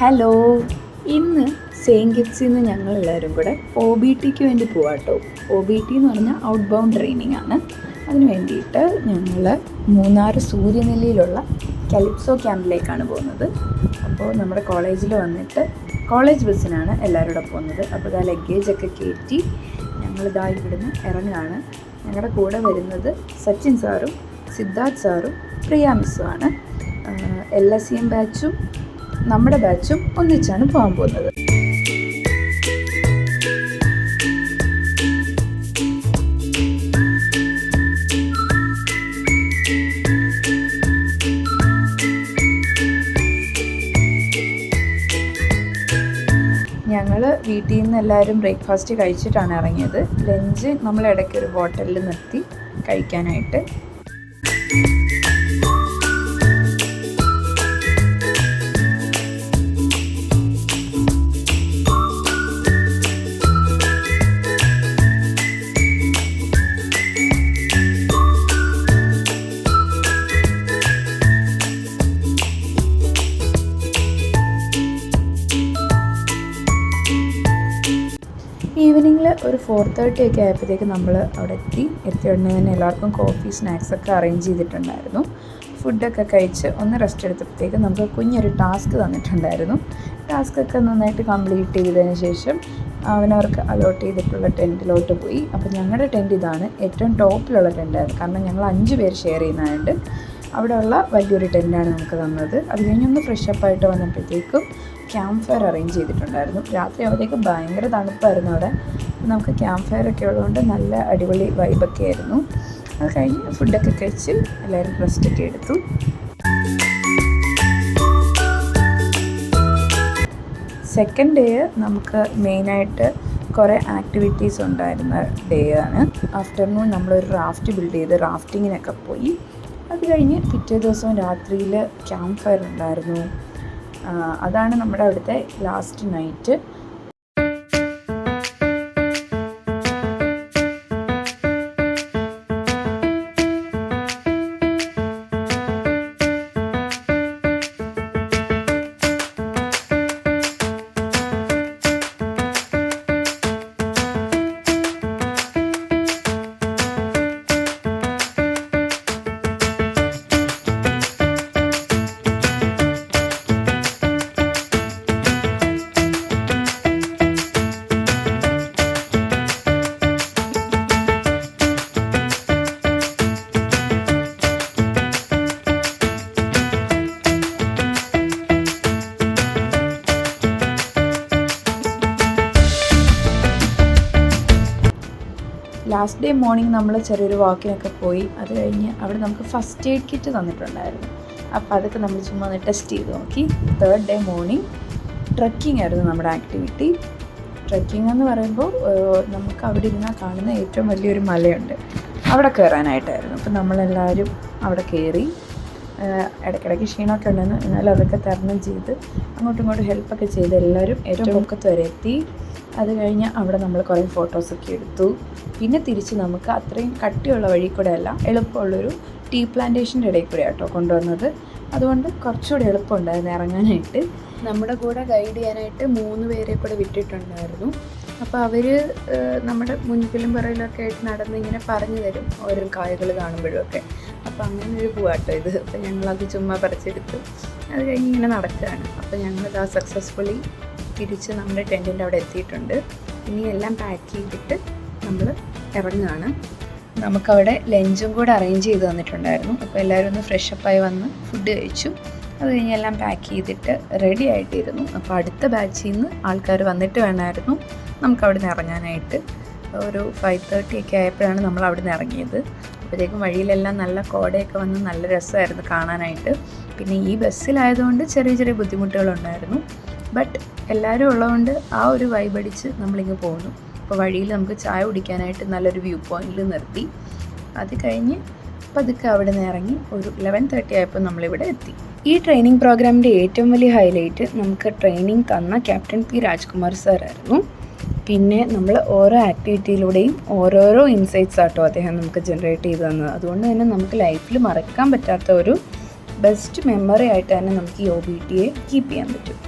Hello, ഇന്ന് saint കിഡ്സിൽ നിന്ന് ഞങ്ങളെല്ലാവരും കൂടെ OBTക്ക് വേണ്ടി പോവാം കേട്ടോ. OBT എന്ന് പറഞ്ഞാൽ ഔട്ട് ബൗണ്ട് ട്രെയിനിങ് ആണ്. അതിന് വേണ്ടിയിട്ട് ഞങ്ങൾ മൂന്നാർ സൂര്യനെല്ലിയിലുള്ള കലിപ്സോ ക്യാമ്പിലേക്കാണ് പോകുന്നത്. അപ്പോൾ നമ്മുടെ കോളേജിൽ വന്നിട്ട് കോളേജ് ബസ്സിനാണ് എല്ലാവരും കൂടെ പോകുന്നത്. അപ്പോൾ ഇതാ ലഗേജൊക്കെ കയറ്റി ഞങ്ങളിതാ ഇവിടുന്ന് ഇറങ്ങുകയാണ്. ഞങ്ങളുടെ കൂടെ വരുന്നത് സച്ചിൻ സാറും സിദ്ധാർത്ഥ് സാറും പ്രിയ മിസ്സുമാണ്. LSEM ബാച്ചും നമ്മുടെ ബാച്ചും ഒന്നിച്ചാണ് പോകാൻ പോകുന്നത്. ഞങ്ങൾ വീട്ടിൽ നിന്ന് എല്ലാവരും ബ്രേക്ക്ഫാസ്റ്റ് കഴിച്ചിട്ടാണ് ഇറങ്ങിയത്. ലഞ്ച് നമ്മൾ ഇടയ്ക്ക് ഒരു ഹോട്ടലിൽ നിർത്തി കഴിക്കാനായിട്ട്. ഈവനിങ്ങിൽ ഒരു 4:30 ഒക്കെ ആയപ്പോഴത്തേക്ക് നമ്മൾ അവിടെ എത്തിയ ഉടനെ തന്നെ എല്ലാവർക്കും കോഫി സ്നാക്സൊക്കെ അറേഞ്ച് ചെയ്തിട്ടുണ്ടായിരുന്നു. ഫുഡൊക്കെ കഴിച്ച് ഒന്ന് റെസ്റ്റ് എടുത്തപ്പോഴത്തേക്ക് നമുക്ക് കുഞ്ഞൊരു ടാസ്ക് തന്നിട്ടുണ്ടായിരുന്നു. ടാസ്കൊക്കെ നന്നായിട്ട് കംപ്ലീറ്റ് ചെയ്തതിന് ശേഷം അവനവർക്ക് അലോട്ട് ചെയ്തിട്ടുള്ള ടെൻറ്റിലോട്ട് പോയി. അപ്പോൾ ഞങ്ങളുടെ ടെൻറ്റ് ഇതാണ്, ഏറ്റവും ടോപ്പിലുള്ള ടെൻറ്റായിരുന്നു. കാരണം ഞങ്ങൾ 5 പേര് ഷെയർ ചെയ്യുന്നതുകൊണ്ട് അവിടെയുള്ള വലിയൊരു ടെൻറ്റാണ് നമുക്ക് തന്നത്. അത് കഴിഞ്ഞൊന്ന് ഫ്രഷപ്പായിട്ട് വന്നപ്പോഴത്തേക്കും ക്യാമ്പ് ഫയർ അറേഞ്ച് ചെയ്തിട്ടുണ്ടായിരുന്നു. രാത്രി ആകുമ്പോഴത്തേക്ക് ഭയങ്കര തണുപ്പായിരുന്നു അവിടെ. നമുക്ക് ക്യാമ്പ് ഫയർ ഒക്കെ ഉള്ളതുകൊണ്ട് നല്ല അടിപൊളി വൈബൊക്കെ ആയിരുന്നു. അത് കഴിഞ്ഞ് ഫുഡൊക്കെ കഴിച്ച് എല്ലാവരും റെസ്റ്റൊക്കെ എടുത്തു. സെക്കൻഡ് ഡേ നമുക്ക് മെയിനായിട്ട് കുറേ ആക്ടിവിറ്റീസ് ഉണ്ടായിരുന്ന ഡേ ആണ്. ആഫ്റ്റർനൂൺ നമ്മളൊരു റാഫ്റ്റ് ബിൽഡ് ചെയ്ത് റാഫ്റ്റിങ്ങിനൊക്കെ പോയി. അത് കഴിഞ്ഞ് പിറ്റേ ദിവസം രാത്രിയിൽ ക്യാമ്പ് ഫയർ ഉണ്ടായിരുന്നു. അതാണ് നമ്മുടെ അവിടുത്തെ last night. Last day morning നമ്മൾ ചെറിയൊരു വാക്കിനൊക്കെ പോയി. അത് കഴിഞ്ഞ് അവിടെ നമുക്ക് ഫസ്റ്റ് എയ്ഡ് കിറ്റ് തന്നിട്ടുണ്ടായിരുന്നു. അപ്പോൾ അതൊക്കെ നമ്മൾ ചുമ്മാ ഒന്ന് ടെസ്റ്റ് ചെയ്ത് നോക്കി. തേർഡ് ഡേ മോർണിംഗ് ട്രക്കിംഗ് ആയിരുന്നു നമ്മുടെ ആക്ടിവിറ്റി. ട്രക്കിംഗ് എന്ന് പറയുമ്പോൾ നമുക്ക് അവിടെ ഇരുന്നാൽ കാണുന്ന ഏറ്റവും വലിയൊരു മലയുണ്ട്, അവിടെ കയറാനായിട്ടായിരുന്നു. അപ്പോൾ നമ്മളെല്ലാവരും അവിടെ കയറി. ഇടയ്ക്കിടയ്ക്ക് ക്ഷീണമൊക്കെ ഉണ്ടായിരുന്നു, എന്നാലും അതൊക്കെ തരണം ചെയ്ത് അങ്ങോട്ടും ഇങ്ങോട്ടും ഹെൽപ്പൊക്കെ ചെയ്ത് എല്ലാവരും ഏറ്റവും പൊക്കത്ത് വരെ എത്തി. അത് കഴിഞ്ഞ് അവിടെ നമ്മൾ കുറേ ഫോട്ടോസൊക്കെ എടുത്തു. പിന്നെ തിരിച്ച് നമുക്ക് അത്രയും കട്ടിയുള്ള വഴി കൂടെ അല്ല, എളുപ്പമുള്ളൊരു ടീ പ്ലാന്റേഷൻ്റെ ഇടയിൽ കൂടെ ആട്ടോ കൊണ്ടുവന്നത്. അതുകൊണ്ട് കുറച്ചുകൂടി എളുപ്പമുണ്ടായിരുന്നു ഇറങ്ങാനായിട്ട്. നമ്മുടെ കൂടെ ഗൈഡ് ചെയ്യാനായിട്ട് 3 പേരെ കൂടെ വിട്ടിട്ടുണ്ടായിരുന്നു. അപ്പോൾ അവർ നമ്മുടെ മുൻപിലും പുറകിലൊക്കെ ആയിട്ട് നടന്ന് ഇങ്ങനെ പറഞ്ഞു തരും ഓരോ കായകൾ കാണുമ്പോഴും ഒക്കെ. അപ്പോൾ അങ്ങനെ ഒരു പൂവാട്ടോ ഇത്. അപ്പോൾ ഞങ്ങളത് ചുമ്മാ പറിച്ചെടുത്ത് അത് കഴിഞ്ഞ് ഇങ്ങനെ നടക്കുകയാണ്. അപ്പോൾ ഞങ്ങളിത് സക്സസ്ഫുള്ളി തിരിച്ച് നമ്മുടെ ടെൻറ്റിൻ്റെ അവിടെ എത്തിയിട്ടുണ്ട്. ഇനി എല്ലാം പാക്ക് ചെയ്തിട്ട് നമ്മൾ ഇറങ്ങുകയാണ്. നമുക്കവിടെ ലഞ്ചും കൂടെ അറേഞ്ച് ചെയ്ത് തന്നിട്ടുണ്ടായിരുന്നു. അപ്പോൾ എല്ലാവരും ഒന്ന് ഫ്രഷപ്പായി വന്ന് ഫുഡ് കഴിച്ചു. അത് കഴിഞ്ഞ് എല്ലാം പാക്ക് ചെയ്തിട്ട് റെഡി ആയിട്ടിരുന്നു. അപ്പോൾ അടുത്ത ബാച്ചിൽ നിന്ന് ആൾക്കാർ വന്നിട്ട് വേണമായിരുന്നു നമുക്കവിടെ നിന്ന് ഇറങ്ങാനായിട്ട്. ഒരു 5:30 ഒക്കെ ആയപ്പോഴാണ് നമ്മൾ അവിടെ നിന്ന് ഇറങ്ങിയത്. അപ്പോഴത്തേക്കും വഴിയിലെല്ലാം നല്ല കോടയൊക്കെ വന്ന് നല്ല രസമായിരുന്നു കാണാനായിട്ട്. പിന്നെ ഈ ബസ്സിലായതുകൊണ്ട് ചെറിയ ചെറിയ ബുദ്ധിമുട്ടുകളുണ്ടായിരുന്നു. ബട്ട് എല്ലാവരും ഉള്ളതുകൊണ്ട് ആ ഒരു വൈബടിച്ച് നമ്മളിങ്ങ് പോകുന്നു. അപ്പോൾ വഴിയിൽ നമുക്ക് ചായ കുടിക്കാനായിട്ട് നല്ലൊരു വ്യൂ പോയിന്റിൽ നിർത്തി. അത് കഴിഞ്ഞ് പതുക്കെ അവിടെ നിന്ന് ഇറങ്ങി ഒരു 11:30 ആയപ്പോൾ നമ്മളിവിടെ എത്തി. ഈ ട്രെയിനിങ് പ്രോഗ്രാമിൻ്റെ ഏറ്റവും വലിയ ഹൈലൈറ്റ് നമുക്ക് ട്രെയിനിങ് തന്ന ക്യാപ്റ്റൻ P. രാജ്കുമാർ സാറായിരുന്നു. പിന്നെ നമ്മൾ ഓരോ ആക്ടിവിറ്റിയിലൂടെയും ഓരോരോ ഇൻസൈറ്റ്സ് ആട്ടോ അദ്ദേഹം നമുക്ക് ജനറേറ്റ് ചെയ്ത് തന്നത്. അതുകൊണ്ട് തന്നെ നമുക്ക് ലൈഫിൽ മറക്കാൻ പറ്റാത്ത ഒരു ബെസ്റ്റ് മെമ്മറി ആയിട്ട് തന്നെ നമുക്ക് ഈ OBTയെ കീപ്പ് ചെയ്യാൻ പറ്റും.